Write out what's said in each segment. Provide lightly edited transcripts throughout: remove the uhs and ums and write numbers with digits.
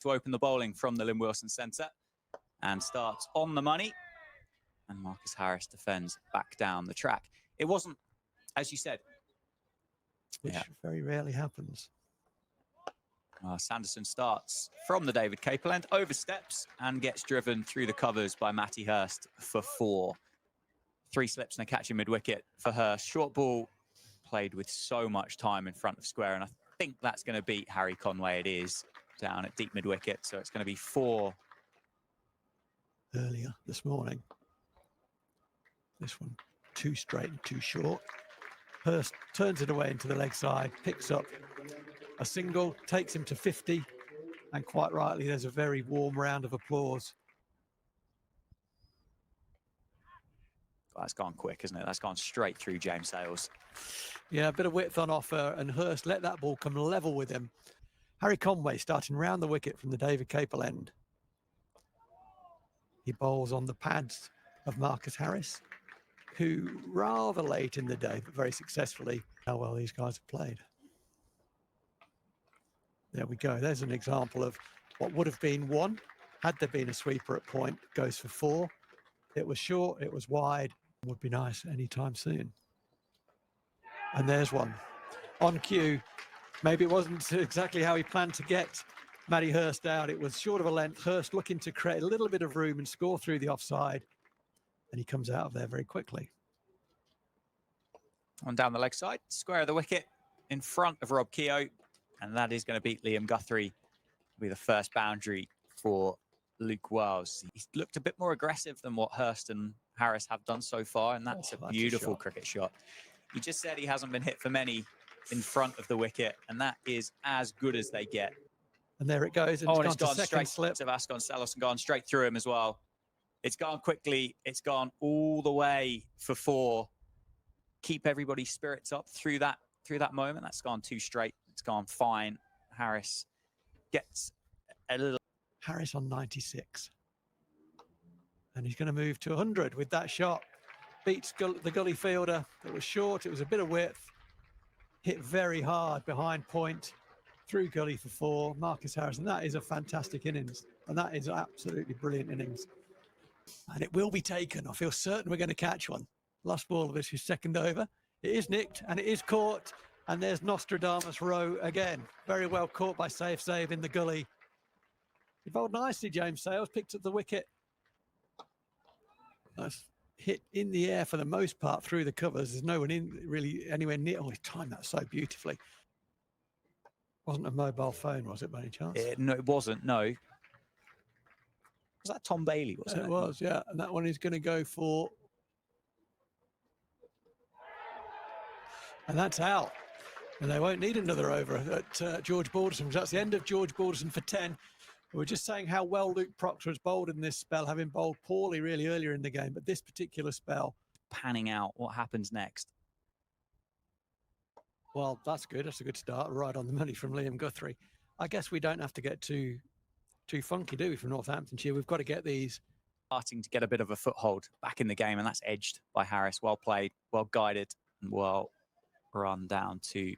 to open the bowling from the Lynn Wilson Centre and starts on the money. And Marcus Harris defends back down the track. It wasn't, as you said, which very rarely happens. Sanderson starts from the David Capel end, oversteps and gets driven through the covers by Matty Hurst for 4. 3 slips and a catch in mid-wicket for Hurst. Short ball played with so much time in front of square, and I think that's going to beat Harry Conway. It is down at deep mid-wicket, so it's going to be 4. Earlier this morning. This one too straight and too short. Hurst turns it away into the leg side, picks up a single, takes him to 50, and quite rightly, there's a very warm round of applause. That's gone quick, isn't it? That's gone straight through James Sales. Yeah, a bit of width on offer, and Hurst let that ball come level with him. Harry Conway starting round the wicket from the David Capel end. He bowls on the pads of Marcus Harris, who rather late in the day, but very successfully, how well these guys have played. There we go. There's an example of what would have been 1 had there been a sweeper at point. Goes for 4. It was short, it was wide. Would be nice anytime soon. And there's one on cue. Maybe it wasn't exactly how he planned to get Matty Hurst out. It was short of a length. Hurst looking to create a little bit of room and score through the offside. And he comes out of there very quickly. On down the leg side, square of the wicket in front of Rob Keogh. And that is going to beat Liam Guthrie. Will be the first boundary for Luke Wells. He's looked a bit more aggressive than what Hurst and Harris have done so far. And that's a beautiful cricket shot. He just said he hasn't been hit for many in front of the wicket. And that is as good as they get. And there it goes. And it's gone straight slip. to Vasconcelos and gone straight through him as well. It's gone quickly. It's gone all the way for 4. Keep everybody's spirits up through that moment. That's gone too straight. It's gone fine. Harris gets a little. Harris on 96. And he's going to move to 100 with that shot. Beats the gully fielder. It was short. It was a bit of width. Hit very hard behind point. Through gully for 4. Marcus Harris. And that is a fantastic innings. And that is absolutely brilliant innings. And it will be taken. I feel certain we're going to catch one. Last ball of this is second over. It is nicked and it is caught. And there's Nostradamus Rowe again. Very well caught by Save in the gully. He bowled nicely, James Sales. Picked up the wicket. That's hit in the air for the most part through the covers. There's no one in really anywhere near. Oh, he timed that so beautifully. Wasn't a mobile phone, was it, by any chance? No, it wasn't. No. Was that Tom Bailey? Wasn't it? It was, yeah. And that one is going to go for. And that's out. And they won't need another over at George Balderson, because that's the end of George Balderson for 10. We were just saying how well Luke Proctor has bowled in this spell, having bowled poorly really earlier in the game, but this particular spell. Panning out what happens next. Well, that's good. That's a good start. Right on the money from Liam Guthrie. I guess we don't have to get too funky, do we, from Northamptonshire? We've got to get these. Starting to get a bit of a foothold back in the game, and that's edged by Harris. Well played, well guided, and well run down to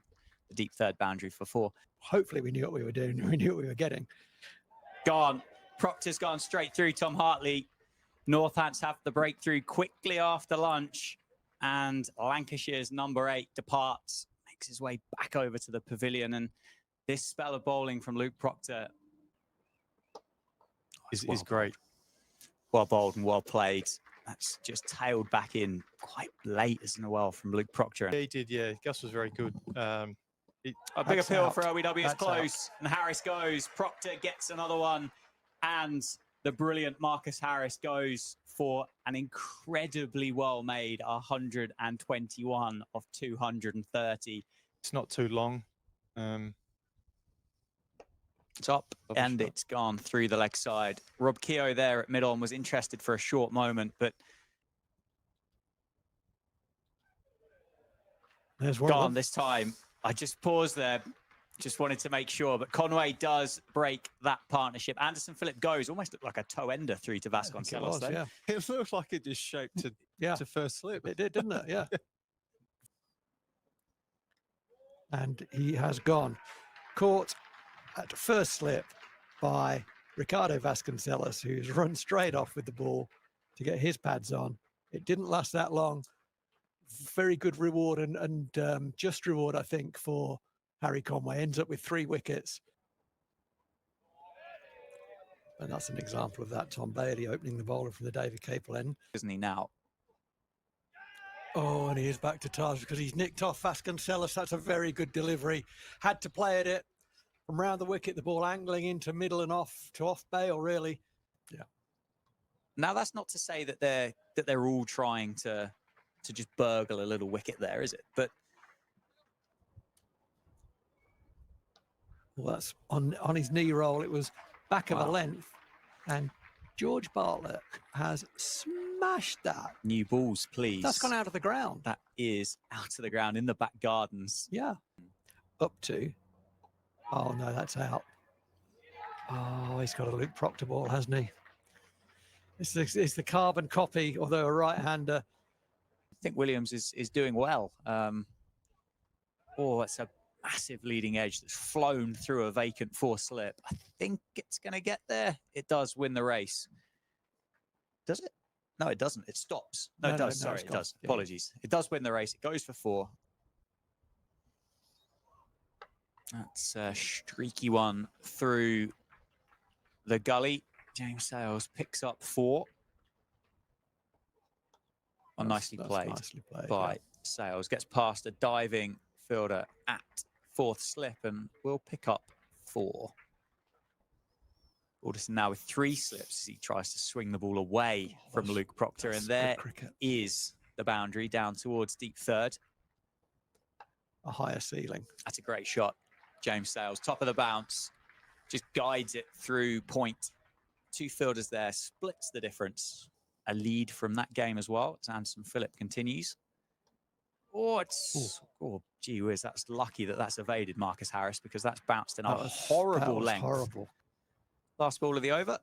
the deep third boundary for 4. Hopefully we knew what we were doing. We knew what we were getting. Gone. Proctor's gone straight through Tom Hartley. Northants have the breakthrough quickly after lunch, and Lancashire's number 8 departs, makes his way back over to the pavilion. And this spell of bowling from Luke Proctor is great. Well bowled and well played. That's just tailed back in quite late as well from Luke Proctor. Yeah, he did, yeah. Gus was very good. A big appeal for OEW is close, and Harris goes. Proctor gets another one, and the brilliant Marcus Harris goes for an incredibly well-made 121 of 230. It's not too long. It's up, and it's gone through the leg side. Rob Keogh there at mid-on was interested for a short moment, but there's gone this time. I just paused there, just wanted to make sure, but Conway does break that partnership. Anderson Phillip goes, almost looked like a toe ender through to Vasconcelos. Yeah. It looked like it just shaped to first slip. It did, didn't it? Yeah. And he has gone. Caught at first slip by Ricardo Vasconcelos, who's run straight off with the ball to get his pads on. It didn't last that long. Very good reward and just reward, I think, for Harry Conway. Ends up with 3 wickets. And that's an example of that. Tom Bailey opening the bowler from the David Capel end. Isn't he now? Oh, and he is back to task because he's nicked off Vasconcelos. That's a very good delivery. Had to play at it from round the wicket, the ball angling into middle and off to off bail, really. Yeah. Now, that's not to say that they're all trying to just burgle a little wicket there, is it? But well, that's on his knee roll. It was back of a Wow. length, and George Bartlett has smashed that. New balls, please. That's gone out of the ground. That is out of the ground in the back gardens. Yeah. Up to. Oh, no, that's out. Oh, he's got a Luke Proctor ball, hasn't he? It's the carbon copy, although a right-hander. I think Williams is doing well. Oh, it's a massive leading edge that's flown through a vacant 4 slip. I think it's going to get there. It does win the race. Does it? No, it doesn't. It stops. No, it does. Sorry, it does. Yeah. Apologies. It does win the race. It goes for 4. That's a streaky one through the gully. James Sales picks up 4. Oh, nicely played by Sales. Gets past a diving fielder at 4th slip and will pick up 4. Alderson now with 3 slips as he tries to swing the ball away from Luke Proctor. And there is the boundary down towards deep third. A higher ceiling. That's a great shot. James Sales, top of the bounce, just guides it through point. 2 fielders there, splits the difference. A lead from that game as well. As Anderson Phillip continues. Oh, it's gee whiz, that's lucky that that's evaded Marcus Harris because that's bounced in a horrible length. Horrible. Last ball of the over.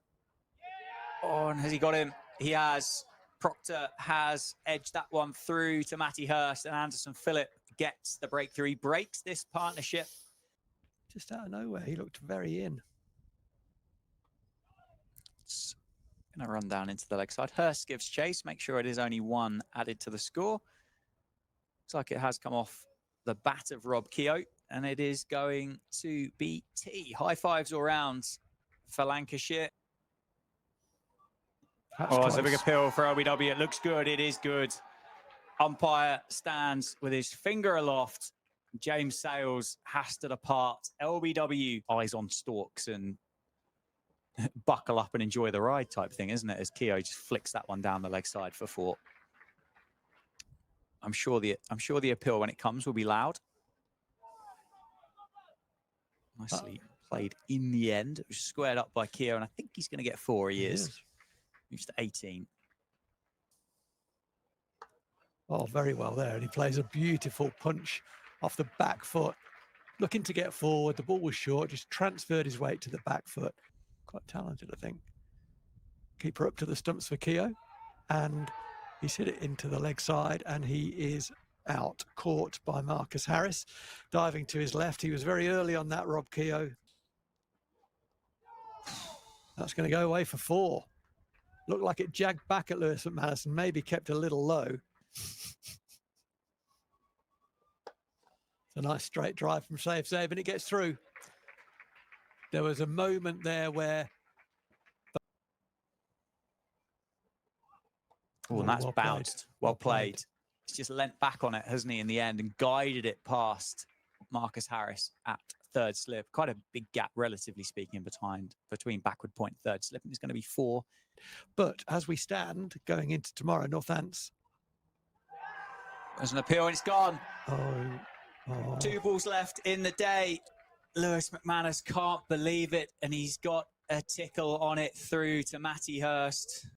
Oh, and has he got him? He has. Proctor has edged that one through to Matty Hurst, and Anderson Phillip gets the breakthrough. He breaks this partnership. Just out of nowhere, he looked very in. It's going to run down into the leg side. Hurst gives chase. Make sure it is only 1 added to the score. Looks like it has come off the bat of Rob Keogh, and it is going to be tea. High fives all round for Lancashire. It's a big appeal for LBW. It looks good. It is good. Umpire stands with his finger aloft. James Sales has to depart. LBW eyes on stalks and buckle up and enjoy the ride type thing, isn't it? As Keogh just flicks that one down the leg side for 4. I'm sure the appeal when it comes will be loud. Nicely played in the end. It was squared up by Keogh, and I think he's going to get 4. He is. Moves to 18. Oh, very well there. And he plays a beautiful punch off the back foot. Looking to get forward. The ball was short, just transferred his weight to the back foot. Quite talented, I think. Keeper up to the stumps for Keogh. And he's hit it into the leg side, and he is out. Caught by Marcus Harris. Diving to his left. He was very early on that, Rob Keogh. That's going to go away for 4. Looked like it jagged back at Lewis McManus and maybe kept a little low. It's a nice straight drive from Save, and it gets through. There was a moment there where... Oh, and that's bounced. Well played. He's just leant back on it, hasn't he, in the end, and guided it past Marcus Harris at 3rd slip. Quite a big gap, relatively speaking, between backward point and 3rd slip. And it's going to be 4. But as we stand, going into tomorrow, Northants. There's an appeal, and it's gone. Oh. 2 balls left in the day. Lewis McManus can't believe it, and he's got a tickle on it through to Matty Hurst.